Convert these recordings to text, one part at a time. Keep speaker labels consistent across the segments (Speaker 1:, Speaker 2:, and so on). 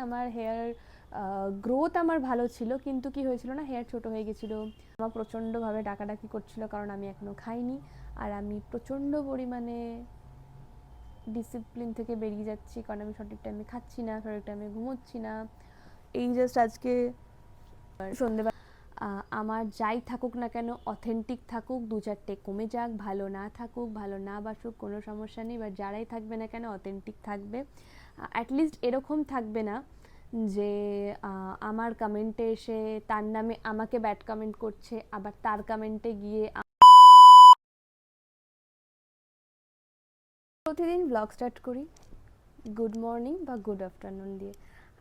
Speaker 1: আমার hair growth আমার ভালো ছিল, কিন্তু কি হয়েছিল না, হেয়ার ছোট হয়ে গেছিল। আমার প্রচণ্ডভাবে ডাকাডাকি করছিল কারণ আমি এখনও খাইনি, আর আমি প্রচণ্ড পরিমাণে ডিসিপ্লিন থেকে বেরিয়ে যাচ্ছি কারণ আমি সঠিক টাইমে খাচ্ছি না, সঠিক টাইমে ঘুমোচ্ছি না। এই জাস্ট আজকে সন্ধ্যেবেলা আমার যাই থাকুক না কেন, অথেন্টিক থাকুক, 2-4টে কমে যাক, ভালো না থাকুক, ভালো না বাসুক, কোনো সমস্যা নেই, বা যারাই থাকবে না কেন অথেন্টিক থাকবে। অ্যাটলিস্ট এরকম থাকবে না যে আমার কমেন্টে এসে তার নামে আমাকে ব্যাড কমেন্ট করছে, আবার তার কমেন্টে গিয়ে। প্রতিদিন ব্লগ স্টার্ট করি গুড মর্নিং বা গুড আফটারনুন দিয়ে।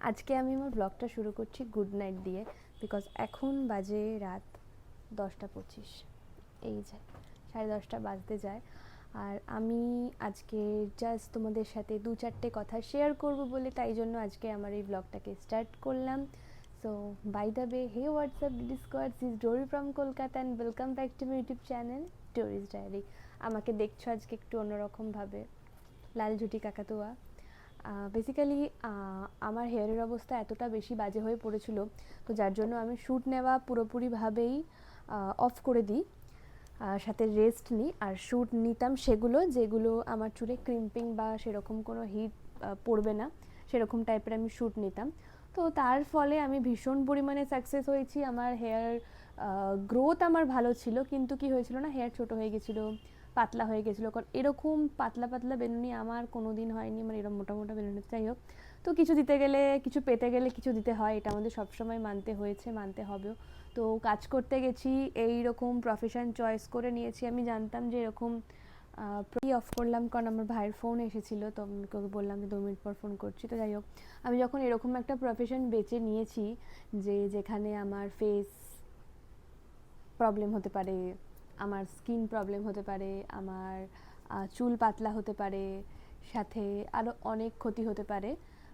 Speaker 1: আজকে আমি আমার ব্লগটা শুরু করছি গুড নাইট দিয়ে, বিকজ এখন বাজে রাত 10টা 25, এই যে 10:30 বাজতে যায়। আর আমি আজকে জাস্ট তোমাদের সাথে 2-4টে কথা শেয়ার করব বলে, তাই জন্য আজকে আমার এই ব্লগটাকে স্টার্ট করলাম। So by the way, hey what's up D D squad, this Dory from Kolkata and welcome back to my YouTube channel Dory's diary. আমাকে দেখছো আজকে একটু অন্যরকমভাবে, লাল ঝুটি কাকাতুয়া। বেসিক্যালি আমার হেয়ারের অবস্থা এতটা বেশি বাজে হয়ে পড়েছিল, তো যার জন্য আমি শ্যুট নেওয়া পুরোপুরিভাবেই অফ করে দিই, সাথে রেস্ট নিই। আর শ্যুট নিতাম সেগুলো যেগুলো আমার চুলে ক্রিম্পিং বা সেরকম কোনো হিট পড়বে না, সেরকম টাইপের আমি শ্যুট নিতাম। তো তার ফলে আমি ভীষণ পরিমাণে সাকসেস হয়েছি। আমার হেয়ার গ্রোথ আমার ভালো ছিল, কিন্তু কি হয়েছিল না, হেয়ার ছোট হয়ে গেছিলো, পাতলা হয়ে গেছিলো। কারণ এরকম পাতলা পাতলা বেনুনি আমার কোনো দিন হয়নি, মানে এরকম মোটা মোটা বেনুনি। যাই হোক, তো কিছু দিতে গেলে, কিছু পেতে গেলে কিছু দিতে হয়, এটা আমাদের সবসময় মানতে হয়েছে, মানতে হবেও। তো কাজ করতে গেছি, এই রকম প্রফেশন চয়েস করে নিয়েছি। আমি জানতাম যে এরকম অফ করলাম কারণ আমার ভাইয়ের ফোন এসেছিলো, তো আমি ওকে বললাম যে 2 মিনিট পর ফোন করছি। তো যাই হোক, আমি যখন এরকম একটা প্রফেশন বেছে নিয়েছি যে যেখানে আমার ফেস প্রবলেম হতে পারে, আমার স্কিন প্রবলেম হতে পারে, আমার চুল পাতলা হতে পারে, সাথে আরও অনেক ক্ষতি হতে পারে।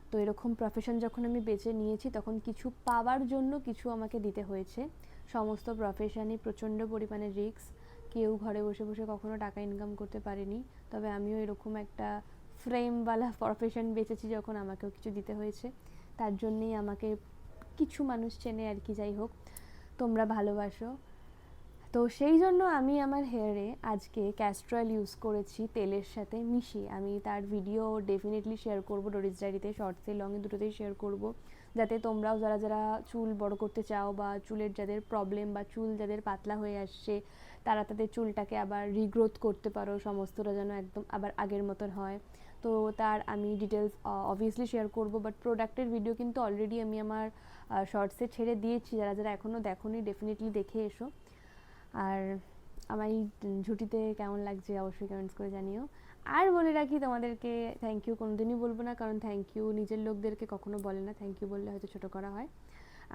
Speaker 1: তো এরকম প্রফেশন যখন আমি বেছে নিয়েছি, তখন কিছু পাওয়ার জন্য কিছু আমাকে দিতে হয়েছে। সমস্ত প্রফেশনই প্রচণ্ড পরিমাণে রিস্ক, কেউ ঘরে বসে বসে কখনো টাকা ইনকাম করতে পারেনি। তবে আমিও এরকম একটা ফ্রেমওয়ালা প্রফেশন বেছেছি যখন আমাকেও কিছু দিতে হয়েছে, তার জন্যেই আমাকে কিছু মানুষ চেনে আর কি। যাই হোক, তোমরা ভালোবাসো। তো সেই জন্য আমি আমার হেয়ারে আজকে ক্যাস্টর অয়েল ইউজ করেছি তেলের সাথে মিশিয়ে। আমি তার ভিডিও ডেফিনেটলি শেয়ার করব ডোরিস ডায়েরিতে, শর্টসে লংয়ে দুটোতেই শেয়ার করব, যাতে তোমরাও যারা যারা চুল বড় করতে চাও, বা চুলের যাদের প্রবলেম, বা চুল যাদের পাতলা হয়ে আসছে, তারা তাদের চুলটাকে আবার রিগ্রোথ করতে পারো, সমস্তটা যেন একদম আবার আগের মতন হয়। তো তার আমি ডিটেলস অবভিয়াসলি শেয়ার করব, বাট প্রোডাক্টের ভিডিও কিন্তু অলরেডি আমি আমার শর্টসে ছেড়ে দিয়েছি। যারা যারা এখনও দেখোনি ডেফিনেটলি দেখে এসো। আর আমার এই ঝুটিতে কেমন লাগছে অবশ্যই কমেন্টস করে জানিও। আর বলে রাখি তোমাদেরকে, থ্যাংক ইউ কোনোদিনই বলবো না, কারণ থ্যাংক ইউ নিজের লোকদেরকে কখনো বলে না, থ্যাংক ইউ বললে হয়তো ছোটো করা হয়।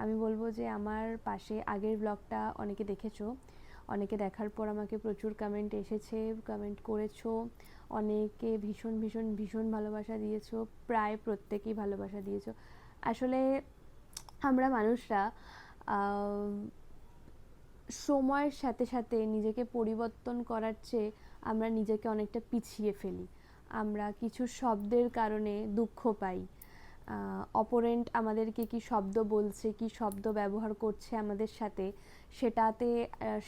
Speaker 1: আমি বলবো যে আমার পাশে আগের ব্লগটা অনেকে দেখেছো, অনেকে দেখার পর আমাকে প্রচুর কমেন্ট এসেছে, কমেন্ট করেছো, অনেকে ভীষণ ভীষণ ভীষণ ভালোবাসা দিয়েছো, প্রায় প্রত্যেকেই ভালোবাসা দিয়েছো। আসলে আমরা মানুষরা সময়ের সাথে সাথে নিজেকে পরিবর্তন করার চেয়ে আমরা নিজেকে অনেকটা পিছিয়ে ফেলি। আমরা কিছু শব্দের কারণে দুঃখ পাই, অপোনেন্ট আমাদেরকে কি শব্দ বলছে, কি শব্দ ব্যবহার করছে আমাদের সাথে,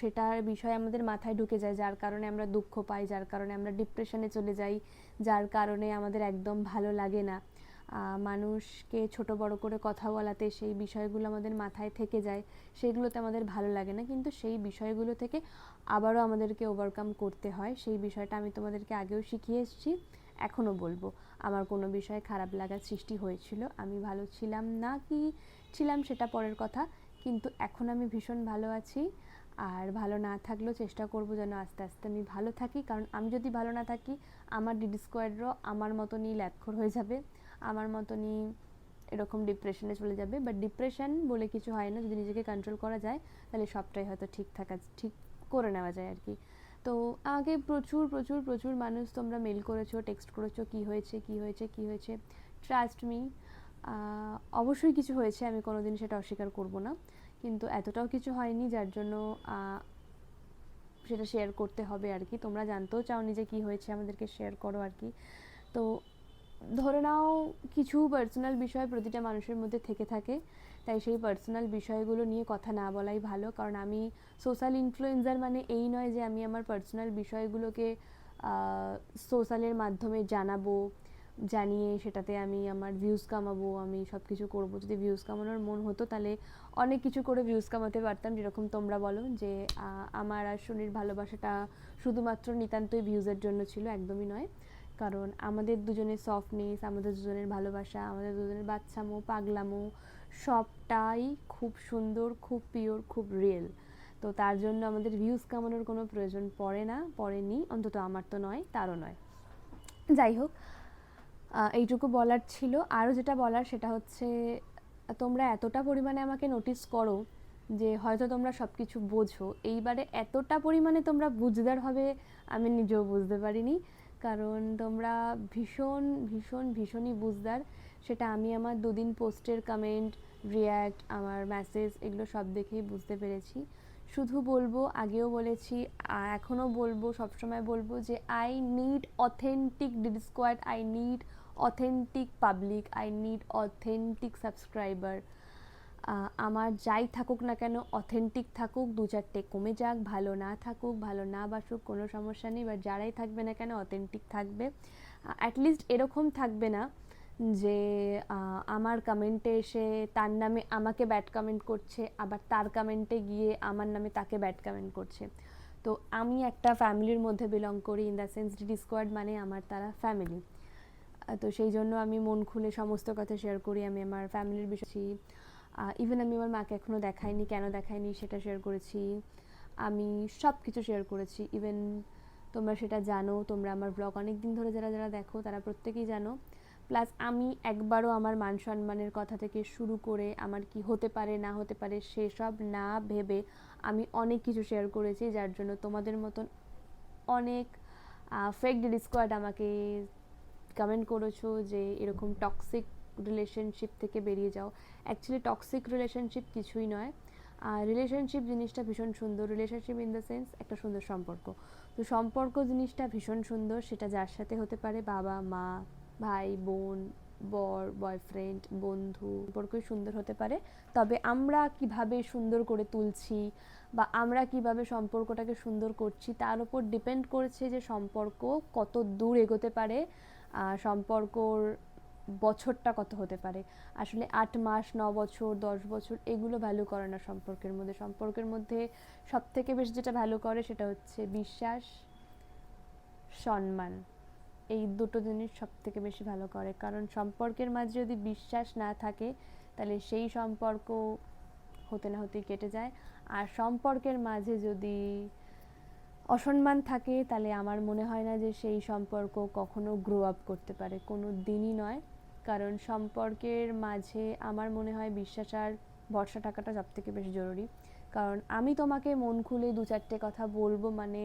Speaker 1: সেটার বিষয় আমাদের মাথায় ঢুকে যায়, যার কারণে আমরা দুঃখ পাই, যার কারণে আমরা ডিপ্রেশনে চলে যাই, যার কারণে আমাদের একদম ভালো লাগে না। মানুষকে ছোট বড় করে কথা বলাতে সেই বিষয়গুলো আমাদের মাথায় থেকে যায়, সেগুলোতে আমাদের ভালো লাগে না, কিন্তু সেই বিষয়গুলো থেকে আবারও আমাদেরকে ওভারকাম করতে হয়। সেই বিষয়টা আমি তোমাদেরকে আগেও শিখিয়ে এসেছি, এখনও বলবো। আমার কোনো বিষয়ে খারাপ লাগার সৃষ্টি হয়েছিল, আমি ভালো ছিলাম না কি ছিলাম সেটা পরের কথা, কিন্তু এখন আমি ভীষণ ভালো আছি। আর ভালো না থাকলেও চেষ্টা করব যেন আস্তে আস্তে আমি ভালো থাকি, কারণ আমি যদি ভালো না থাকি, আমার ডিডি স্কোয়াডরও আমার মতনই ল্যাথখোর হয়ে যাবে, আমার মতনই এরকম ডিপ্রেশনে চলে যাবে। বাট ডিপ্রেশন বলে কিছু হয় না, যদি নিজেকে কন্ট্রোল করা যায় তাহলে সবটাই হয়তো ঠিক করে নেওয়া যায় আর কি। তো আমাকে প্রচুর প্রচুর প্রচুর মানুষ তোমরা মেল করেছো, টেক্সট করেছো, কী হয়েছে কী হয়েছে কী হয়েছে। ট্রাস্ট মি, অবশ্যই কিছু হয়েছে, আমি কোনোদিন সেটা অস্বীকার করব না, কিন্তু এতটাও কিছু হয়নি যার জন্য সেটা শেয়ার করতে হবে আর কি। তোমরা জানতেও চাও নিজে কী হয়েছে, আমাদেরকে শেয়ার করো আর কি। তো ধরে নাও কিছু পার্সোনাল বিষয় প্রতিটা মানুষের মধ্যে থেকে থাকে, তাই সেই পার্সোনাল বিষয়গুলো নিয়ে কথা না বলাই ভালো। কারণ আমি সোশ্যাল ইনফ্লুয়েন্সার মানে এই নয় যে আমি আমার পার্সোনাল বিষয়গুলোকে সোশ্যালের মাধ্যমে জানাবো, জানিয়ে সেটাতে আমি আমার ভিউজ কামাবো, আমি সব কিছু করবো। যদি ভিউজ কামানোর মন হতো তাহলে অনেক কিছু করে ভিউজ কামাতে পারতাম, যেরকম তোমরা বলো যে আমার আর শনির ভালোবাসাটা শুধুমাত্র নিতান্তই ভিউজের জন্য ছিল। একদমই নয়, কারণ আমাদের দুজনের সফটনেস, আমাদের দুজনের ভালোবাসা, আমাদের দুজনের বাচ্চামো পাগলামো সবটাই খুব সুন্দর, খুব পিওর, খুব রিয়েল। তো তার জন্য আমাদের ভিউজ কামানোর কোনো প্রয়োজন পড়ে না, পড়েনি, অন্তত আমার তো নয়, তারও নয়। যাই হোক, এইটুকু বলার ছিল। আরও যেটা বলার সেটা হচ্ছে, তোমরা এতটা পরিমাণে আমাকে নোটিস করো যে হয়তো তোমরা সব কিছু বোঝো, এইবারে এতটা পরিমাণে তোমরা বুঝদার হবে আমি নিজেও বুঝতে পারিনি। কারণ তোমরা ভীষণ ভীষণ ভীষণই বুঝদার, সেটা আমি আমার দুদিন পোস্টের কমেন্ট, রিয়্যাক্ট, আমার মেসেজ এগুলো সব দেখেই বুঝতে পেরেছি। শুধু বলবো, আগেও বলেছি, এখনও বলবো, সবসময় বলবো যে I need authentic DD squad, I need authentic public, I need authentic subscriber. আমার যাই থাকুক না কেন অথেন্টিক থাকুক, দু চারটে কমে যাক, ভালো না থাকুক, ভালো না বাসুক, কোনো সমস্যা নেই, বা যারাই থাকবে না কেন অথেন্টিক থাকবে। অ্যাটলিস্ট এরকম থাকবে না যে আমার কমেন্টে এসে তার নামে আমাকে ব্যাড কমেন্ট করছে, আবার তার কমেন্টে গিয়ে আমার নামে তাকে ব্যাড কমেন্ট করছে। তো আমি একটা ফ্যামিলির মধ্যে বিলং করি, in the sense DD squad মানে আমার তারা ফ্যামিলি। তো সেই জন্য আমি মন খুলে সমস্ত কথা শেয়ার করি। আমি আমার ফ্যামিলির বিষয়, ইভেন আমি আমার মাকে এখনও দেখাইনি, কেন দেখাইনি সেটা শেয়ার করেছি। আমি সব কিছু শেয়ার করেছি, ইভেন তোমরা সেটা জানো, তোমরা আমার ব্লগ অনেক দিন ধরে যারা যারা দেখো তারা প্রত্যেকেই জানো। প্লাস আমি একবারও আমার মান সম্মানের কথা থেকে শুরু করে আমার কি হতে পারে না হতে পারে সেসব না ভেবে আমি অনেক কিছু শেয়ার করেছি, যার জন্য তোমাদের মতন অনেক ফেক ডিডি স্কোয়াড আমাকে কমেন্ট করেছো যে এরকম টক্সিক রিলেশনশিপ থেকে বেরিয়ে যাও। অ্যাকচুয়ালি টক্সিক রিলেশনশিপ কিছুই নয়। রিলেশনশিপ জিনিসটা ভীষণ সুন্দর, রিলেশনশিপ ইন দ্য সেন্স একটা সুন্দর সম্পর্ক। তো সম্পর্ক জিনিসটা ভীষণ সুন্দর, সেটা যার সাথে হতে পারে, বাবা মা, ভাই বোন, বর, বয়ফ্রেন্ড, বন্ধু, সম্পর্কই সুন্দর হতে পারে। তবে আমরা কিভাবে সুন্দর করে তুলছি বা আমরা কিভাবে সম্পর্কটাকে সুন্দর করছি তার উপর ডিপেন্ড করছে যে সম্পর্ক কত দূর এগোতে পারে, সম্পর্কর বছরটা কত হতে পারে। আসলে 8 মাস, 9 বছর, 10 বছর এগুলো ভ্যালু করে না সম্পর্কের মধ্যে। সম্পর্কের মধ্যে সব থেকে বেশি যেটা ভ্যালু করে সেটা হচ্ছে বিশ্বাস, সম্মান। এই দুটো জিনিস সব থেকে বেশি ভালো করে। কারণ সম্পর্কের মাঝে যদি বিশ্বাস না থাকে তাহলে সেই সম্পর্ক হতে না হতেই কেটে যায়। আর সম্পর্কের মাঝে যদি অসম্মান থাকে তাহলে আমার মনে হয় না যে সেই সম্পর্ক কখনো গ্রো আপ করতে পারে, কোনো দিনই নয়। কারণ সম্পর্কের মাঝে আমার মনে হয় বিশ্বাস আর ভরসা থাকাটা সব থেকে বেশি জরুরি। কারণ আমি তোমাকে মন খুলে দু চারটে কথা বলবো মানে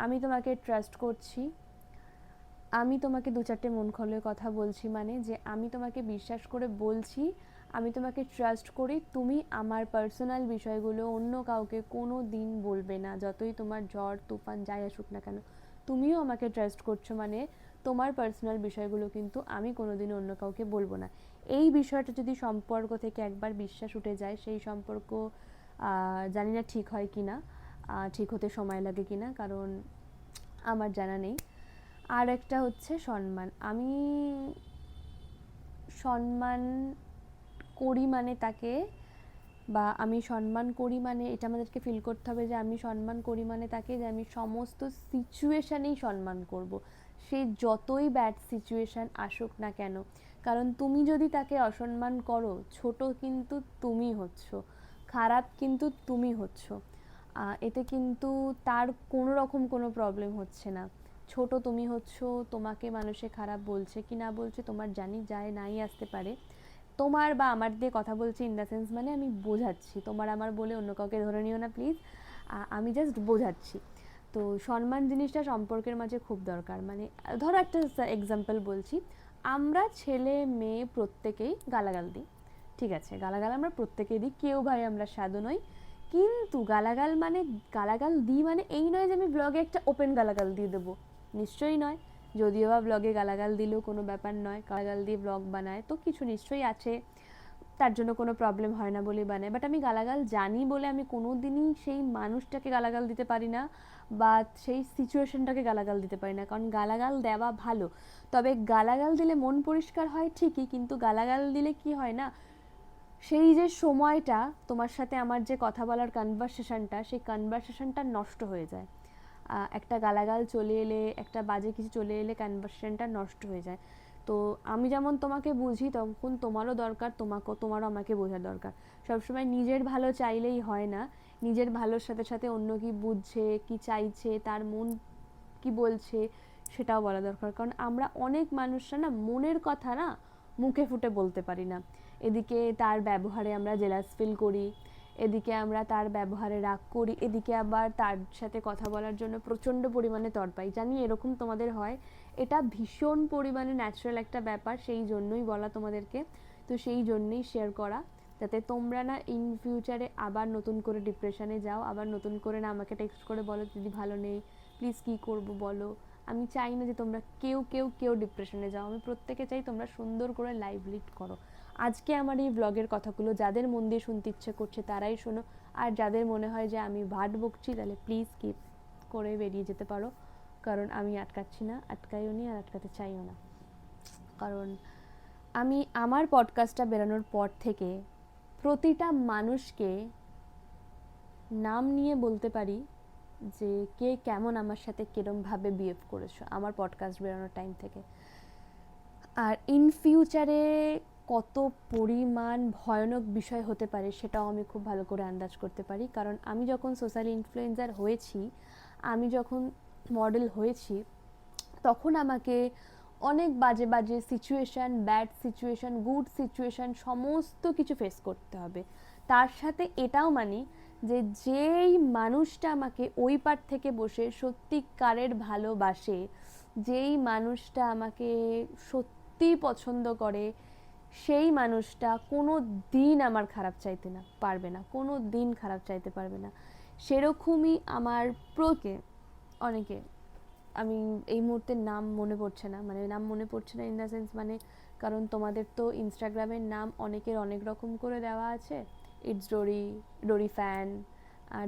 Speaker 1: আমি তোমাকে ট্রাস্ট করছি, আমি তোমাকে দু চারটে মন খুলে কথা বলছি মানে যে আমি তোমাকে বিশ্বাস করে বলছি, আমি তোমাকে ট্রাস্ট করি, তুমি আমার পার্সোনাল বিষয়গুলো অন্য কাউকে কোনো দিন বলবে না, যতই তোমার ঝড় তুফান যাই আসুক না কেন। তুমিও আমাকে ট্রাস্ট করছো মানে তোমার পার্সোনাল বিষয়গুলো কিন্তু আমি কোনোদিনও অন্য কাউকে বলবো না। এই বিষয়টা যদি সম্পর্ক থেকে একবার বিশ্বাস উঠে যায়, সেই সম্পর্ক জানি না ঠিক হয় কি না, ঠিক হতে সময় লাগে কি না, কারণ আমার জানা নেই। আর একটা হচ্ছে সম্মান। আমি সম্মান করি মানে তাকে, বা আমি সম্মান করি মানে এটা আমাদেরকে ফিল করতে হবে যে আমি সম্মান করি মানে তাকে, যে আমি সমস্ত সিচুয়েশানেই সম্মান করব, সে যতই ব্যাড সিচুয়েশান আসুক না কেন। কারণ তুমি যদি তাকে অসম্মান করো, ছোট কিন্তু তুমি হচ্ছ, খারাপ কিন্তু তুমি হচ্ছ, এতে কিন্তু তার কোনো রকম কোনো প্রবলেম হচ্ছে না। ছোট তুমি হচ্ছ, তোমাকে মানুষে খারাপ বলছে কি না বলছে তোমার জানি যায় নাই আসতে পারে। তোমার বা আমার দিয়ে কথা বলছি ইন দ্য সেন্স মানে আমি বোঝাচ্ছি, তোমার আমার বলে অন্য কাউকে ধরে নিও না প্লিজ, আমি জাস্ট বোঝাচ্ছি। তো সম্মান জিনিসটা সম্পর্কের মাঝে খুব দরকার। মানে ধরো একটা এক্সাম্পল বলছি, আমরা ছেলে মেয়ে প্রত্যেকেই গালাগাল দিই, ঠিক আছে, গালাগাল আমরা প্রত্যেকেই দিই, কেউ ভাই আমরা সাধু নই। কিন্তু গালাগাল দিই মানে এই নয় যে আমি ব্লগে একটা ওপেন গালাগাল দিয়ে দেবো, নিশ্চয়ই নয়। যদিও বা ব্লগে গালাগাল দিলেও কোনো ব্যাপার নয়, গালাগাল দিয়ে ব্লগ বানায় তো কিছু নিশ্চয়ই আছে, তার জন্য কোনো প্রবলেম হয় না বলেই বানায়। বাট আমি গালাগাল জানি বলে আমি কোনো দিনই সেই মানুষটাকে গালাগাল দিতে পারি না বা সেই সিচুয়েশনটাকে গালাগাল দিতে পারি না, কারণ গালাগাল দেওয়া ভালো, তবে গালাগাল দিলে মন পরিষ্কার হয় ঠিকই, কিন্তু গালাগাল দিলে কি হয় না, সেই যে সময়টা তোমার সাথে আমার যে কথা বলার কনভারসেশনটা, সেই কনভারসেশনটা নষ্ট হয়ে যায়। একটা গালাগাল চলে এলে, একটা বাজে কিছু চলে এলে কনভারসেশনটা নষ্ট হয়ে যায়। তো আমি যেমন তোমাকে বুঝি, তখন তোমারও দরকার, তোমারও আমাকে বোঝার দরকার। সবসময় নিজের ভালো চাইলেই হয় না, নিজের ভালোর সাথে সাথে অন্য কি বুঝছে, কি চাইছে, তার মন কি বলছে সেটাও বলা দরকার। কারণ আমরা অনেক মানুষরা না মনের কথা না মুখে ফুটে বলতে পারি না। এদিকে তার ব্যবহারে আমরা জেলাস ফিল করি, এদিকে আমরা তার ব্যবহারে রাগ করি, এদিকে আবার তার সাথে কথা বলার জন্য প্রচণ্ড পরিমাণে তড়পাই। জানি এরকম তোমাদের হয়, এটা ভীষণ পরিমাণে ন্যাচারাল একটা ব্যাপার, সেই জন্যই বলা তোমাদেরকে। তো সেই জন্যই শেয়ার করা, যাতে তোমরা না ইন ফিউচারে আবার নতুন করে ডিপ্রেশনে যাও, আবার নতুন করে না আমাকে টেক্সট করে বলো দিদি ভালো নেই, প্লিজ কী করবো বলো। আমি চাই না যে তোমরা কেউ ডিপ্রেশনে যাও, আমি প্রত্যেকে চাই তোমরা সুন্দর করে লাইভ লিড করো। আজকে আমার এই ব্লগের কথাগুলো যাদের মন দিয়ে শুনতে ইচ্ছে করছে তারাই শোনো, আর যাদের মনে হয় যে আমি ভাট বকছি তাহলে প্লিজ স্কিপ করে বেরিয়ে যেতে পারো, কারণ আমি আটকাচ্ছি না, আটকাইও নি আর আটকাতে চাইও না। কারণ আমি আমার পডকাস্টটা বেরোনোর পর থেকে প্রতিটা মানুষকে নাম নিয়ে বলতে পারি যে কে কেমন আমার সাথে কিরমভাবে বিহেভ করেছো আমার পডকাস্ট বেরোনোর টাইম থেকে। আর ইন ফিউচারে কত পরিমাণ ভয়ানক বিষয় হতে পারে সেটাও আমি খুব ভালো করে আন্দাজ করতে পারি, কারণ আমি যখন সোশ্যাল ইনফ্লুয়েন্সার হয়েছি, আমি যখন মডেল হয়েছি, তখন আমাকে অনেক বাজে বাজে situation, bad situation, good situation সমস্ত কিছু ফেস করতে হবে। তার সাথে এটাও মানি যে যেই মানুষটা আমাকে ওই পার থেকে বসে সত্যিকারের ভালোবাসে, যেই মানুষটা আমাকে সত্যি পছন্দ করে, সেই মানুষটা কোনো দিন আমার খারাপ চাইতে না পারবে না, কোনো দিন খারাপ চাইতে পারবে না। সেরকমই আমার অনেকে, আমি এই মুহূর্তে নাম মনে পড়ছে না, মানে নাম মনে পড়ছে না ইন দ্য সেন্স, মানে কারণ তোমাদের তো ইনস্টাগ্রামের নাম অনেকের অনেক রকম করে দেওয়া আছে, it's dory fan,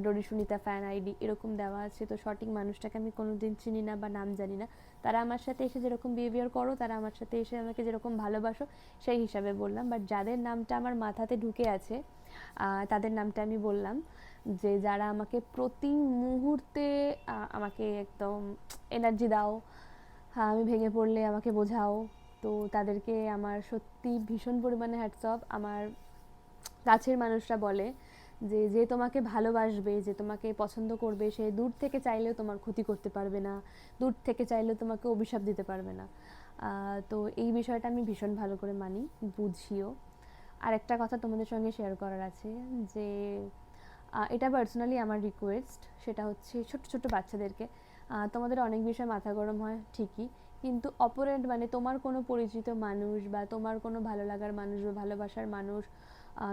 Speaker 1: dory Sunita fan ID এরকম দেওয়া আছে। তো সঠিক মানুষটাকে আমি কোনো দিন চিনি না বা নাম জানি না, তারা আমার সাথে এসে যেরকম বিহেভিয়ার করো, তারা আমার সাথে এসে আমাকে যেরকম ভালোবাসো সেই হিসাবে বললাম। বাট যাদের নামটা আমার মাথাতে ঢুকে আছে তাদের নামটা আমি বললাম, যে যারা আমাকে প্রতি মুহূর্তে আমাকে একদম এনার্জি দাও, হ্যাঁ আমি ভেঙে পড়লে আমাকে বোঝাও, তো তাদেরকে আমার সত্যি ভীষণ পরিমাণে হ্যাটস অফ। আমার কাছের মানুষরা বলে যে যে তোমাকে ভালোবাসবে, যে তোমাকে পছন্দ করবে, সে দূর থেকে চাইলেও তোমার ক্ষতি করতে পারবে না, দূর থেকে চাইলেও তোমাকে অভিশাপ দিতে পারবে না। তো এই বিষয়টা আমি ভীষণ ভালো করে মানি, বুঝিও। আর একটা কথা তোমাদের সঙ্গে শেয়ার করার আছে, যে এটা পার্সোনালি আমার রিকোয়েস্ট, সেটা হচ্ছে ছোট ছোট বাচ্চাদেরকে, তোমাদের অনেক বিষয় মাথা গরম হয় ঠিকই, কিন্তু অপোনেন্ট মানে তোমার কোনো পরিচিত মানুষ বা তোমার কোনো ভালো লাগার মানুষ বা ভালোবাসার মানুষ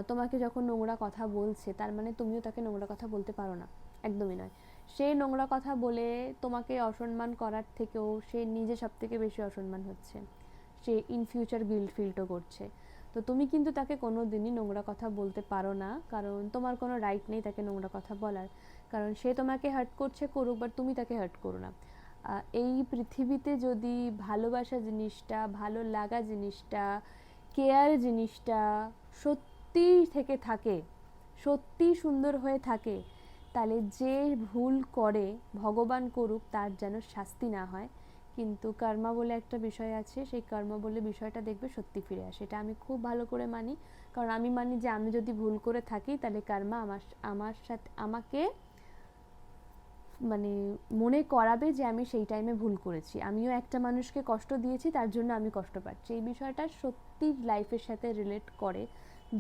Speaker 1: তোমাকে যখন নোংরা কথা বলছে, তার মানে তুমিও তাকে নোংরা কথা বলতে পারো না, একদমই নয়। সে নোংরা কথা বলে তোমাকে অসম্মান করার থেকেও সে নিজে সব থেকে বেশি অসম্মান হচ্ছে, সে ইন ফিউচার গিল্ট ফিলও করছে। তো তুমি কিন্তু তাকে কোনো দিনই নোংরা কথা বলতে পারো না, কারণ তোমার কোনো রাইট নেই তাকে নোংরা কথা বলার, কারণ সে তোমাকে হার্ট করছে, করুক, বাট তুমি তাকে হার্ট করো না। এই পৃথিবীতে যদি ভালোবাসা জিনিসটা, ভালো লাগা জিনিসটা, কেয়ার জিনিসটা সত্যি থেকে থাকে, সত্যি সুন্দর হয়ে থাকে, তাহলে যে ভুল করে ভগবান করুক তার যেন শাস্তি না হয়, কিন্তু কর্মা বলে একটা বিষয় আছে, সেই কর্মা বলে বিষয়টা দেখবে সত্যি ফিরে আসে। এটা আমি খুব ভালো করে মানি, কারণ আমি মানি যে আমি যদি ভুল করে থাকি তাহলে কর্মা আমার সাথে আমাকে মানে মনে করাবে যে আমি সেই টাইমে ভুল করেছি, আমিও একটা মানুষকে কষ্ট দিয়েছি, তার জন্য আমি কষ্ট পাচ্ছি। এই বিষয়টা সত্যি লাইফের সাথে রিলেট করে।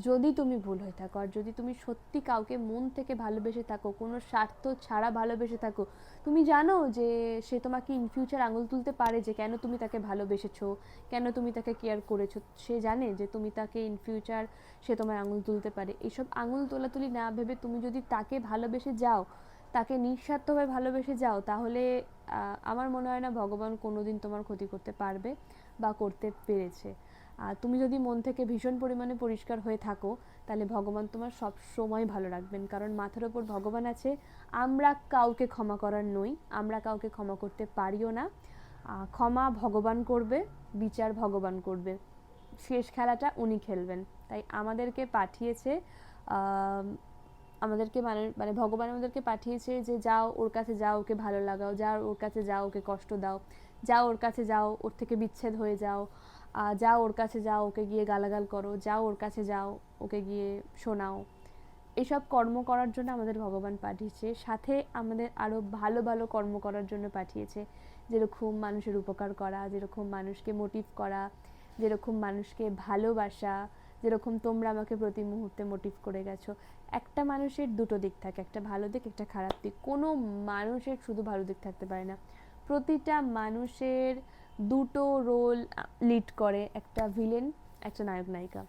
Speaker 1: যদি তুমি ভুল হয়ে থাকো, আর যদি তুমি সত্যি কাউকে মন থেকে ভালোবেসে থাকো, কোনো স্বার্থ ছাড়া ভালোবেসে থাকো, তুমি জানো যে সে তোমাকে ইন ফিউচার আঙুল তুলতে পারে যে কেন তুমি তাকে ভালোবেসেছো, কেন তুমি তাকে কেয়ার করেছো, সে জানে যে তুমি তাকে ইন ফিউচার সে তোমার আঙুল তুলতে পারে। এইসব আঙুল তোলাতুলি না ভেবে তুমি যদি তাকে ভালোবেসে যাও, তাকে নিঃস্বার্থভাবে ভালোবেসে যাও, তাহলে আমার মনে হয় না ভগবান কোনোদিন তোমার ক্ষতি করতে পারবে বা করতে পেরেছে। আর তুমি যদি মন থেকে ভীষণ পরিমাণে পরিষ্কার হয়ে থাকো, তাহলে ভগবান তোমার সব সময় ভালো রাখবেন, কারণ মাথার ওপর ভগবান আছে। আমরা কাউকে ক্ষমা করার নই, আমরা কাউকে ক্ষমা করতে পারিও না। ক্ষমা ভগবান করবে, বিচার ভগবান করবে, শেষ খেলাটা উনি খেলবেন। তাই আমাদেরকে পাঠিয়েছে, আমাদেরকে মানে ভগবান আমাদেরকে পাঠিয়েছে যে যাও ওর কাছে যাও, ওকে ভালো লাগাও, যাও ওর কাছে যাও, ওকে কষ্ট দাও, যাও ওর কাছে যাও, ওর থেকে বিচ্ছেদ হয়ে যাও, যাও ওর কাছে যাও, ওকে গিয়ে গালাগাল করো, যাও ওর কাছে যাও, ওকে গিয়ে শোনাও। এসব কর্ম করার জন্য আমাদের ভগবান পাঠিয়েছে, সাথে আমাদের আরও ভালো ভালো কর্ম করার জন্য পাঠিয়েছে, যেরকম মানুষের উপকার করা, যেরকম মানুষকে মোটিভ করা, যেরকম মানুষকে ভালোবাসা, যেরকম তোমরা আমাকে প্রতি মুহূর্তে মোটিভ করে গেছো। একটা মানুষের দুটো দিক থাকে, একটা ভালো দিক, একটা খারাপ দিক। কোনো মানুষের শুধু ভালো দিক থাকতে পারে না, প্রতিটা মানুষের দুটো রোল লিড করে, একটা ভিলেন, একটা নায়ক নায়িকা।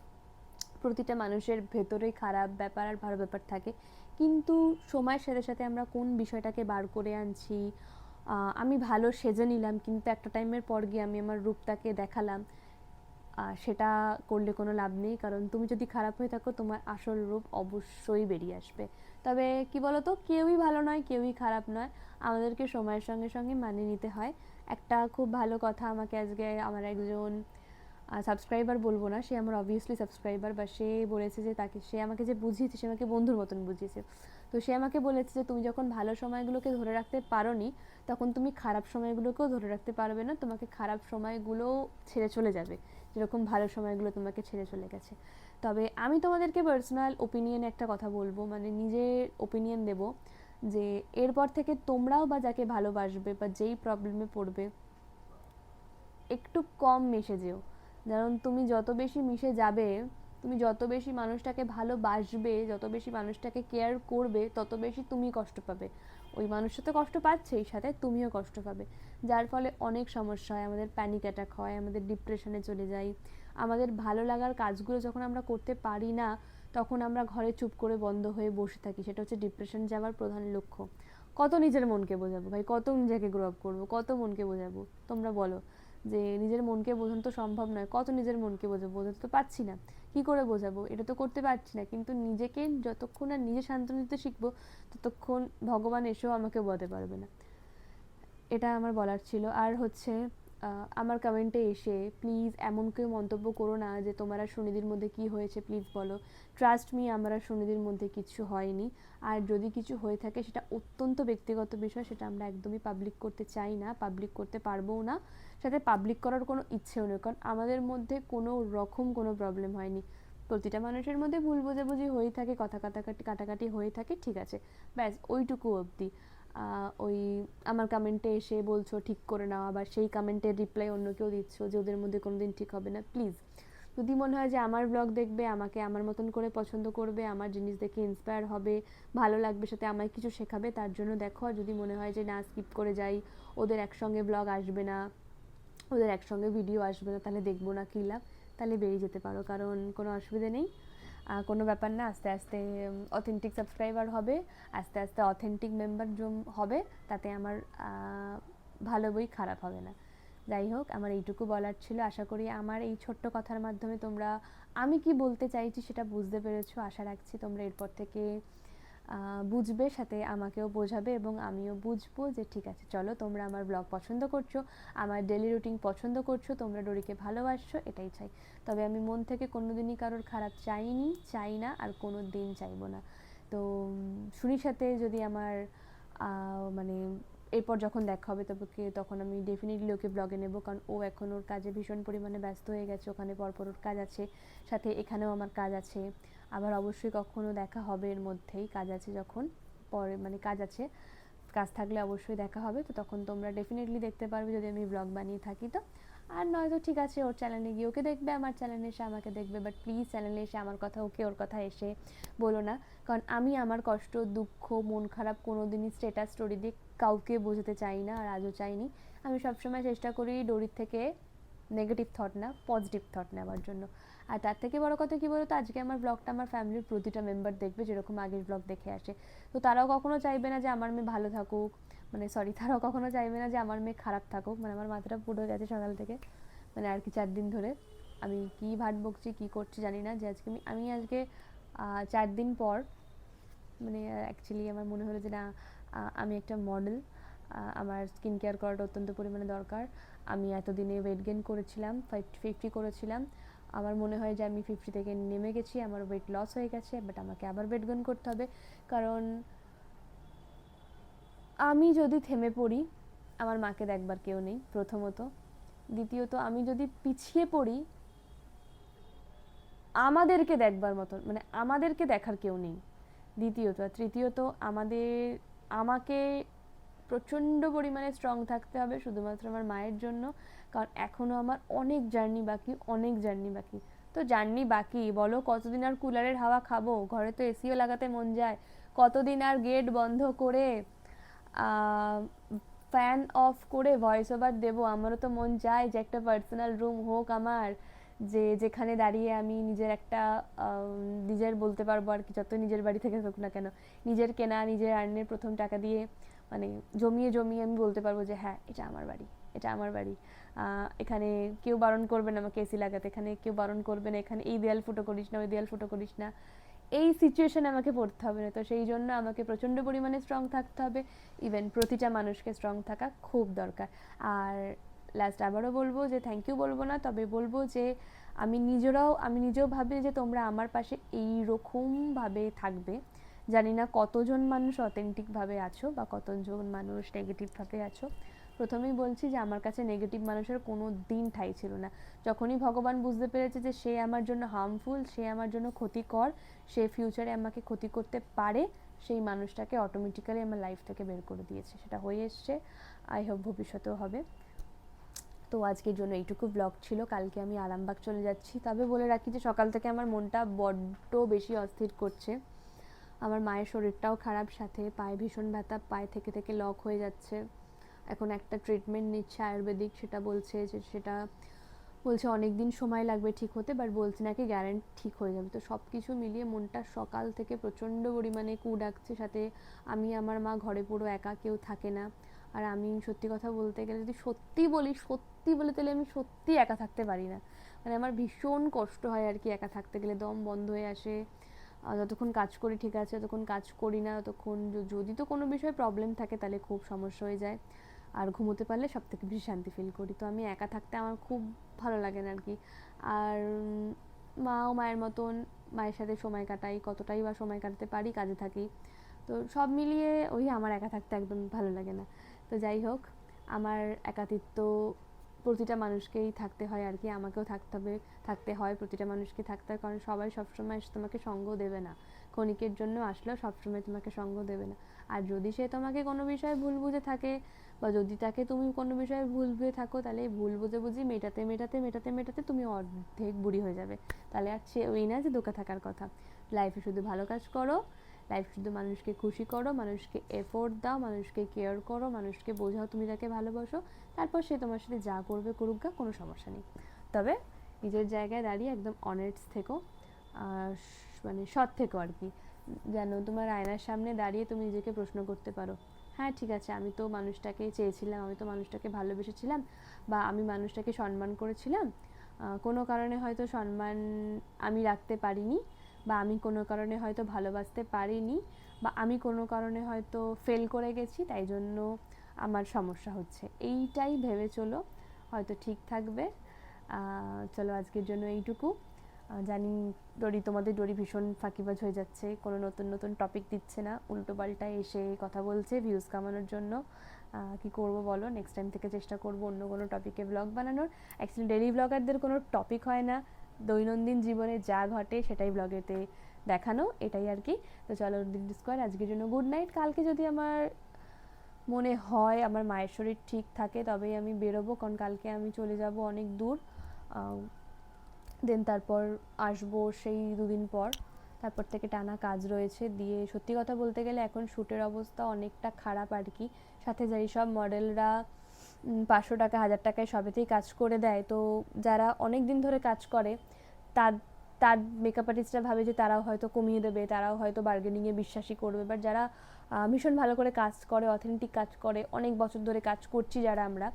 Speaker 1: প্রতিটা মানুষের ভেতরেই খারাপ ব্যাপার আর ভালো ব্যাপার থাকে, কিন্তু সময়ের সাথে সাথে আমরা কোন বিষয়টাকে বার করে আনছি। আমি ভালো সেজে নিলাম, কিন্তু একটা টাইমের পর গিয়ে আমি আমার রূপটাকে দেখালাম, সেটা করলে কোনো লাভ নেই, কারণ তুমি যদি খারাপ হয়ে থাকো তোমার আসল রূপ অবশ্যই বেরিয়ে আসবে। তবে কি বলতো, কেউই ভালো নয়, কেউই খারাপ নয়, আমাদেরকে সময়ের সঙ্গে সঙ্গে মানিয়ে নিতে হয়। একটা খুব ভালো কথা আমাকে আজকে আমার একজন সাবস্ক্রাইবার বলবো না, সে আমার অবভিয়াসলি সাবস্ক্রাইবার, বা সে বলেছে যে তাকে, সে আমাকে যে বুঝিয়েছে, সে আমাকে বন্ধুর মতন বুঝিয়েছে। তো সে আমাকে বলেছে যে তুমি যখন ভালো সময়গুলোকে ধরে রাখতে পারোনি, তখন তুমি খারাপ সময়গুলোকেও ধরে রাখতে পারবে না, তোমাকে খারাপ সময়গুলো ছেড়ে চলে যাবে, যেরকম ভালো সময়গুলো তোমাকে ছেড়ে চলে গেছে। তবে আমি তোমাদেরকে পার্সোনাল ওপিনিয়নে একটা কথা বলবো, মানে নিজের ওপিনিয়ন দেব, যে এরপর থেকে তোমরাও বা যাকে ভালোবাসবে বা যেই প্রবলেমে পড়বে, একটু কম মিশে যেও। কারণ তুমি যত বেশি মিশে যাবে, তুমি যত বেশি মানুষটাকে ভালোবাসবে, যত বেশি মানুষটাকে কেয়ার করবে, তত বেশি তুমি কষ্ট পাবে। ওই মানুষটা তো কষ্ট পাচ্ছেই, সাথে তুমিও কষ্ট পাবে, যার ফলে অনেক সমস্যা হয়, আমাদের প্যানিক অ্যাটাক হয়, আমাদের ডিপ্রেশনে চলে যাই। আমাদের ভালো লাগার কাজগুলো যখন আমরা করতে পারি না, তখন আমরা ঘরে চুপ করে বন্ধ হয়ে বসে থাকি, সেটা হচ্ছে ডিপ্রেশন যাওয়ার প্রধান লক্ষ্য। কত নিজের মনকে বোঝাবো ভাই, কত নিজেকে গ্রো আপ করবো, কত মনকে বোঝাবো, তোমরা বলো। যে নিজের মনকে বোঝানো তো সম্ভব নয়, কত নিজের মনকে বোঝাবো, বোঝাতে তো পারছি না, কি করে বোঝাবো, এটা তো করতে পারছি না। কিন্তু নিজেকে যতক্ষণ আর নিজে সান্ত্বনা দিতে শিখবো, ততক্ষণ ভগবান এসেও আমাকে বোঝাতে পারবে না। এটা আমার বলার ছিল। আর হচ্ছে, আমার কমেন্টে এসে প্লিজ এমন কেউ মন্তব্য করো না যে তোমার আর সুনিধির মধ্যে কি হয়েছে, প্লিজ বলো। ট্রাস্ট মি, আমার আর সুনিধির মধ্যে কিছু হয়নি। আর যদি কিছু হয়ে থাকে সেটা অত্যন্ত ব্যক্তিগত বিষয়, সেটা আমরা একদমই পাবলিক করতে চাই না, পাবলিক করতে পারবও না, সাথে পাবলিক করার কোনো ইচ্ছেও নেই, কারণ আমাদের মধ্যে কোনো রকম কোনো প্রবলেম হয়নি। প্রতিটা মানুষের মধ্যে ভুল বোঝাবুঝি হয়ে থাকে, কথা কাটাকাটি হয়ে থাকে, ঠিক আছে, ব্যাস ওইটুকু অবধি। ওই আমার কমেন্টে এসে বলছো ঠিক করে নাও, আবার সেই কমেন্টের রিপ্লাই অন্য কেউ দিচ্ছ যে ওদের মধ্যে কোনোদিন ঠিক হবে না। প্লিজ, যদি মনে হয় যে আমার ব্লগ দেখবে, আমাকে আমার মতন করে পছন্দ করবে, আমার জিনিস দেখে ইন্সপায়ার হবে, ভালো লাগবে, সাথে আমায় কিছু শেখাবে, তার জন্য দেখো। আর যদি মনে হয় যে না, স্কিপ করে যাই, ওদের একসঙ্গে ব্লগ আসবে না, ওদের একসঙ্গে ভিডিও আসবে না, তাহলে দেখবো না, কী লাভ, তাহলে বেরিয়ে যেতে পারো, কারণ কোনো অসুবিধা নেই, কোনো ব্যাপার না। আস্তে আস্তে অথেন্টিক সাবস্ক্রাইবার হবে, আস্তে আস্তে অথেন্টিক মেম্বার হবে, তাতে আমার ভালো বই খারাপ হবে না। যাই হোক, আমার এইটুকু বলার ছিল। আশা করি আমার এই ছোট্ট কথার মাধ্যমে তোমরা আমি কি বলতে চাইছি সেটা বুঝতে পেরেছো। আশা রাখছি তোমরা এরপর থেকে বুঝবে, সাথে আমাকেও বোঝাবে, এবং আমিও বুঝবো যে ঠিক আছে, চলো, তোমরা আমার ব্লগ পছন্দ করছো, আমার ডেলি রুটিন পছন্দ করছো, তোমরা ডোরিকে ভালোবাসছো, এটাই চাই। তবে আমি মন থেকে কোনোদিনই কারোর খারাপ চাইনি, চাই না, আর কোনো দিন চাইবো না। তো সুনির সাথে যদি আমার মানে এরপর যখন দেখা হবে, তখন আমি ডেফিনেটলি ওকে ব্লগে নেব, কারণ ও এখন ওর কাজে ভীষণ পরিমাণে ব্যস্ত হয়ে গেছে, ওখানে পরপর ওর কাজ আছে, সাথে এখানেও আমার কাজ আছে। আবার অবশ্যই কখনো দেখা হবে, এর মধ্যেই কাজ আছে, যখন পরে মানে কাজ আছে, কাজ থাকলে অবশ্যই দেখা হবে। তো তখন তোমরা ডেফিনেটলি দেখতে পারবে যদি আমি ব্লগ বানিয়ে থাকি। তো আর নয়তো ঠিক আছে, ওর চ্যানেলে গিয়ে ওকে দেখবে, আমার চ্যানেলে এসে আমাকে দেখবে, বাট প্লিজ চ্যানেলে এসে আমার কথা ওকে ওর কথা এসে বলো না, কারণ আমি আমার কষ্ট, দুঃখ, মন খারাপ কোনো দিনই স্ট্যাটাস স্টোরি দিয়ে কাউকে বোঝাতে চাই না, আর আজও চাইনি। আমি সবসময় চেষ্টা করি ডোরির থেকে নেগেটিভ থট না, পজিটিভ থট নেওয়ার জন্য। আর তার থেকে বড় কথা কী বলতো, আজকে আমার ব্লগটা আমার ফ্যামিলির প্রতিটা মেম্বার দেখবে, যেরকম আগের ব্লগ দেখে আসে। তো তারাও কখনো চাইবে না যে আমার মেয়ে ভালো থাকুক, মানে সরি, তারাও কখনো চাইবে না যে আমার মেয়ে খারাপ থাকুক। মানে আমার মাথাটা পুরো গেছে সকাল থেকে, মানে আর কি 4 দিন ধরে আমি কী ভাট বকছি, কী করছি জানি না, যে আজকে আমি আজকে 4 দিন পর মানে অ্যাকচুয়ালি আমার মনে হলো যে না, আমি একটা মডেল, আমার স্কিন কেয়ার করাটা অত্যন্ত পরিমাণে দরকার। আমি এতদিনে ওয়েট গেইন করেছিলাম, 50 করেছিলাম, আমার মনে হয় যে আমি 50 থেকে নেমে গেছি, আমার ওয়েট লস হয়ে গেছে, বাট আমাকে আবার ওয়েট গেইন করতে হবে। কারণ আমি যদি থেমে পড়ি, আমার মাকে দেখবার কেউ নেই প্রথমত, দ্বিতীয়ত আমি যদি পিছিয়ে পড়ি, আমাদেরকে দেখবার মতন, মানে আমাদেরকে দেখার কেউ নেই দ্বিতীয়ত। আর তৃতীয়ত আমাকে প্রচণ্ড পরিমাণে স্ট্রং থাকতে হবে শুধুমাত্র আমার মায়ের জন্য, কারণ এখনও আমার অনেক জার্নি বাকি। তো জার্নি বাকি বলো, কতদিন আর কুলারের হাওয়া খাবো, ঘরে তো এসিও লাগাতে মন যায়, কতদিন আর গেট বন্ধ করে ফ্যান অফ করে ভয়েস ওভার দেবো। আমারও তো মন চায় যে একটা পার্সোনাল রুম হোক আমার, যেখানে দাঁড়িয়ে আমি নিজের একটা নিজের বলতে পারবো আর কি, যত নিজের বাড়ি থেকে হোক না কেন, নিজের কেনা নিজের আর্নের প্রথম টাকা দিয়ে মানে জমিয়ে আমি বলতে পারবো যে হ্যাঁ, এটা আমার বাড়ি। এখানে কেউ বারণ করবে না আমাকে এসি লাগাতে, এখানে কেউ বারণ করবে না এখানে এই দেয়াল ফুটো করিস না, ওই দেয়াল ফুটো করিস না, এই সিচুয়েশনে আমাকে পড়তে হবে না। তো সেই জন্য আমাকে প্রচণ্ড পরিমাণে স্ট্রং থাকতে হবে, ইভেন প্রতিটা মানুষকে স্ট্রং থাকা খুব দরকার। আর লাস্ট আবারও বলবো যে থ্যাংক ইউ বলবো না, তবে বলবো যে আমি নিজেও ভাবি যে তোমরা আমার পাশে এইরকমভাবে থাকবে। জানি না কতজন মানুষ অথেন্টিকভাবে আছো বা কতজন মানুষ নেগেটিভভাবে আছো। প্রথমেই বলছি যে আমার কাছে নেগেটিভ মানুষের কোনো দিন ঠাঁই ছিল না। যখনই ভগবান বুঝতে পেরেছে যে সে আমার জন্য হার্মফুল, সে আমার জন্য ক্ষতিকর, সে ফিউচারে আমাকে ক্ষতি করতে পারে, সেই মানুষটাকে অটোমেটিক্যালি আমার লাইফ থেকে বের করে দিয়েছে। সেটা হয়ে এসছে, আই হোপ ভবিষ্যতেও হবে। তো আজকের জন্য এইটুকু ব্লগ ছিল, কালকে আমি আরামবাগ চলে যাচ্ছি। তবে বলে রাখি যে সকাল থেকে আমার মনটা বড্ড বেশি অস্থির করছে, আমার মায়ের শরীরটাও খারাপ, সাথে পায়ে ভীষণ ব্যথা, পায়ে থেকে লক হয়ে যাচ্ছে। এখন একটা ট্রিটমেন্ট নিচ্ছে আয়ুর্বেদিক, সেটা বলছে অনেক দিন সময় লাগবে ঠিক হতে, বাট বলছে নাকি গ্যারেন্টি ঠিক হয়ে যাবে। তো সব কিছু মিলিয়ে মনটা সকাল থেকে প্রচণ্ড পরিমাণে কু ডাকছে। সাথে আমি আমার মা ঘরে পুরো একা, কেউ থাকে না। আর আমি সত্যি কথা বলতে গেলে, যদি সত্যি বলে তাহলে আমি সত্যি একা থাকতে পারি না। মানে আমার ভীষণ কষ্ট হয় আর কি একা থাকতে গেলে, দম বন্ধ হয়ে আসে। যতক্ষণ কাজ করি ঠিক আছে, যতক্ষণ কাজ করি না ততক্ষণ যদি তো কোনো বিষয়ে প্রবলেম থাকে তাহলে খুব সমস্যা হয়ে যায়। আর ঘুমোতে পারলে সব থেকে বেশি শান্তি ফিল করি। তো আমি একা থাকতে আমার খুব ভালো লাগে না আর কি। আর মাও মায়ের মতন, মায়ের সাথে সময় কাটাই, কতটাই বা সময় কাটাতে পারি, কাজে থাকি। তো সব মিলিয়ে আমার একা থাকতে একদম ভালো লাগে না। তো যাই হোক, আমার একাকিত্ব প্রতিটা মানুষকেই থাকতে হয় আর কি, আমাকেও থাকতে হয়, প্রতিটা মানুষকে থাকতে হয়, কারণ সবাই সবসময় এসে তোমাকে সঙ্গ দেবে না, ক্ষণিকের জন্য আসলেও সবসময় তোমাকে সঙ্গ দেবে না। আর যদি সে তোমাকে কোনো বিষয়ে ভুল বুঝে থাকে, বা যদি তাকে তুমি কোনো বিষয়ে ভুল বুঝে থাকো, তাহলে এই ভুল বুঝি মেটাতে তুমি অর্ধেক বুড়ি হয়ে যাবে। তাহলে আর সে ওই না যে দোকা থাকার কথা। লাইফে শুধু ভালো কাজ করো, লাইফ শুধু মানুষকে খুশি করো, মানুষকে এফোর্ট দাও, মানুষকে কেয়ার করো, মানুষকে বোঝাও তুমি তাকে ভালোবাসো, তারপর সে তোমার সাথে যা করবে করুক গা, কোনো সমস্যা নেই। তবে নিজের জায়গায় দাঁড়িয়ে একদম অনেস্ট থেকো, মানে সৎ থেকো আর কি, যেন তোমার আয়নার সামনে দাঁড়িয়ে তুমি নিজেকে প্রশ্ন করতে পারো, হ্যাঁ ঠিক আছে, আমি তো মানুষটাকে চেয়েছিলাম, আমি তো মানুষটাকে ভালোবেসেছিলাম, বা আমি মানুষটাকে সম্মান করেছিলাম, কোনো কারণে হয়তো সম্মান আমি রাখতে পারিনি, বা আমি কোনো কারণে হয়তো ভালোবাসতে পারিনি, বা আমি কোনো কারণে হয়তো ফেল করে গেছি, তাই জন্য আমার সমস্যা হচ্ছে। এইটাই ভেবে চলো, হয়তো ঠিক থাকবে। চলো আজকের জন্য এইটুকু। জানি তোমাদের ডোরি ভীষণ ফাঁকিবাজ হয়ে যাচ্ছে, কোনো নতুন টপিক দিচ্ছে না, উল্টো পাল্টায় এসে কথা বলছে ভিউজ কামানোর জন্য। কি করব বলো, নেক্সট টাইম থেকে চেষ্টা করব অন্য কোনো টপিকে ব্লগ বানানোর। অ্যাকচুয়ালি ডেইলি ব্লগারদের কোনো টপিক হয় না, দৈনন্দিন জীবনে যা ঘটে সেটাই ব্লগেতে দেখানো, এটাই আর কি। তো চলো দিল্লি স্কোয়ার আজকের জন্য গুড নাইট। কালকে যদি আমার মনে হয় আমার মায়ের শরীর ঠিক থাকে তবেই আমি বেরোবো, কারণ কালকে আমি চলে যাব অনেক দূর, দেন তারপর আসবো সেই 2 দিন পর, তারপর থেকে টানা কাজ রয়েছে। দিয়ে সত্যি কথা বলতে গেলে এখন শ্যুটের অবস্থা অনেকটা খারাপ আর কি। সাথে যাই সব মডেলরা 500 টাকা 1000 টাকায় সবেতেই কাজ করে দেয়, তো যারা অনেক দিন ধরে কাজ করে তার তার মেকআপ আর্টিস্টরা ভাবে যে তারাও হয়তো কমিয়ে দেবে, তারাও হয়তো বার্গেনিংয়ে বিশ্বাসী করবে, বাট যারা ভীষণ ভালো করে কাজ করে, অথেন্টিক কাজ করে, অনেক বছর ধরে কাজ করছি যারা আমরা,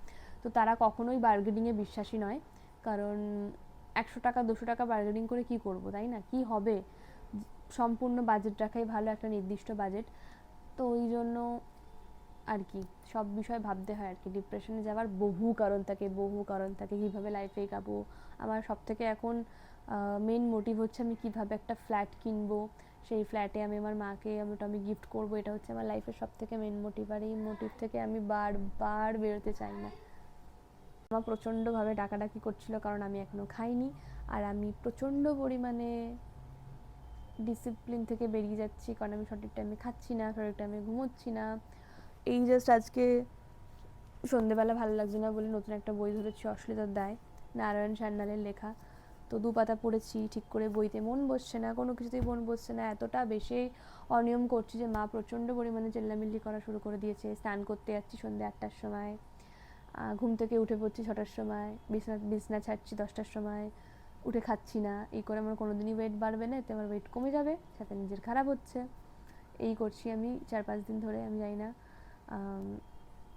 Speaker 1: তো তারা কখনোই বার্গেনিংয়ে বিশ্বাসী নয়। কারণ 100 টাকা 200 টাকা বার্গেনিং করে কি করব, তাই না? কি হবে? সম্পূর্ণ বাজেট রাখাই ভালো, একটা নির্দিষ্ট বাজেট। তো ওই জন্য আর কি সব বিষয় ভাবতে হয় আর কি। ডিপ্রেশনে যাওয়ার বহু কারণ থাকে, কীভাবে লাইফে এগাবো। আমার সব থেকে এখন মেন মোটিভ হচ্ছে আমি কিভাবে একটা ফ্ল্যাট কিনবো, সেই ফ্ল্যাটে আমি আমার মাকে আমি গিফট করবো, এটা হচ্ছে আমার লাইফের সব থেকে মেন মোটিভ। আর এই মোটিভ থেকে আমি বারবার বেরোতে চাই না। আমার প্রচণ্ডভাবে ডাকাডাকি করছিল কারণ আমি এখনও খাইনি, আর আমি প্রচণ্ড পরিমাণে ডিসিপ্লিন থেকে বেরিয়ে যাচ্ছি কারণ আমি সঠিক টাইমে খাচ্ছি না, সঠিক টাইমে ঘুমোচ্ছি না। এই জাস্ট আজকে সন্ধেবেলা ভালো লাগছে না বলে নতুন একটা বই ধরেছি, অশ্লীলতার দায়, নারায়ণ সান্যালের লেখা। তো 2 পাতা পড়েছি, ঠিক করে বইতে মন বসছে না, কোনো কিছুতেই মন বসছে না। এতটা বেশি অনিয়ম করছি যে মা প্রচণ্ড পরিমাণে চেল্লামিল্লি করা শুরু করে দিয়েছে। স্নান করতে যাচ্ছি সন্ধ্যে 8টার সময়, ঘুম থেকে উঠে পড়ছি 6টার সময়, বিছনা ছাড়ছি 10টার সময়, উঠে খাচ্ছি না। এই করে আমার কোনোদিনই ওয়েট বাড়বে না, এতে আমার ওয়েট কমে যাবে, সাথে নিজের খারাপ হচ্ছে। এই করছি আমি 4-5 দিন ধরে। আমি জানি না,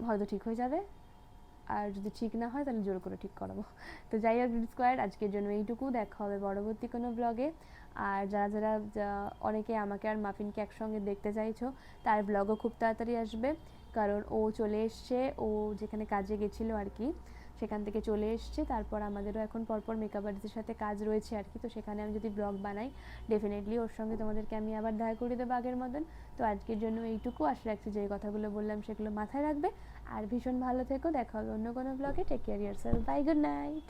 Speaker 1: হয়তো ঠিক হয়ে যাবে, আর যদি ঠিক না হয় তাহলে জোর করে ঠিক করাবো। তো যাই হোক স্কোয়ার, আজকের জন্য এইটুকু। দেখা হবে পরবর্তী কোনো ব্লগে। আর যারা অনেকে আমাকে আর মাফিনকে একসঙ্গে দেখতে চাইছো, তার ব্লগও খুব তাড়াতাড়ি আসবে, কারণ ও চলে এসছে, ও যেখানে কাজে গেছিলো আর কি সেখান থেকে চলে এসছে। তারপর আমাদেরও এখন পরপর মেকআপ আর্টিস্টের সাথে কাজ রয়েছে আর কি, তো সেখানে আমি যদি ব্লগ বানাই ডেফিনেটলি ওর সঙ্গে তোমাদেরকে আমি আবার দেখা করে দেবো আগের মতন। তো আজকের জন্য এইটুকু। আশা রাখছি যে কথাগুলো বললাম সেগুলো মাথায় রাখবে, আর ভীষণ ভালো থেকো। দেখা হবে অন্য কোনো ব্লগে। Take care yourself, bye, good night.